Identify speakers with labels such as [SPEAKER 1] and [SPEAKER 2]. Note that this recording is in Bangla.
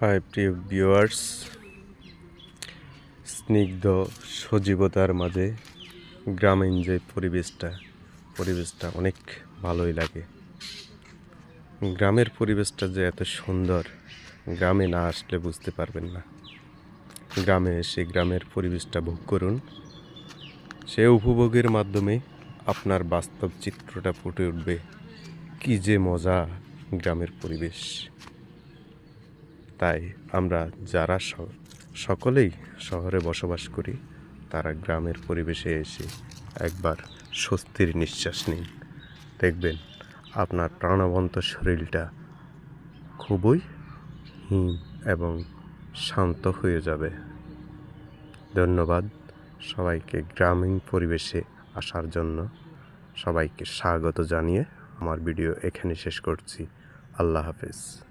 [SPEAKER 1] হাই প্রিয় ভিউয়ার্স, স্নিগ্ধ সজীবতার মাঝে গ্রামীণ যে পরিবেশটা অনেক ভালোই লাগে। গ্রামের পরিবেশটা যে এত সুন্দর, গ্রামে না আসলে বুঝতে পারবেন না। গ্রামে এসে গ্রামের পরিবেশটা ভোগ করুন, সে উপভোগের মাধ্যমে আপনার বাস্তব চিত্রটা ফুটে উঠবে। কী যে মজা গ্রামের পরিবেশ! তাই আমরা যারা সকলেই শহরে বসবাস করি, তারা গ্রামের পরিবেশে এসে একবার স্বস্তির নিঃশ্বাস নিন। দেখবেন আপনার প্রাণবন্ত শরীরটা খুবই হিম এবং শান্ত হয়ে যাবে। ধন্যবাদ সবাইকে গ্রামীণ পরিবেশে আসার জন্য। সবাইকে স্বাগত জানিয়ে আমার ভিডিও এখানে শেষ করছি। আল্লাহ হাফেজ।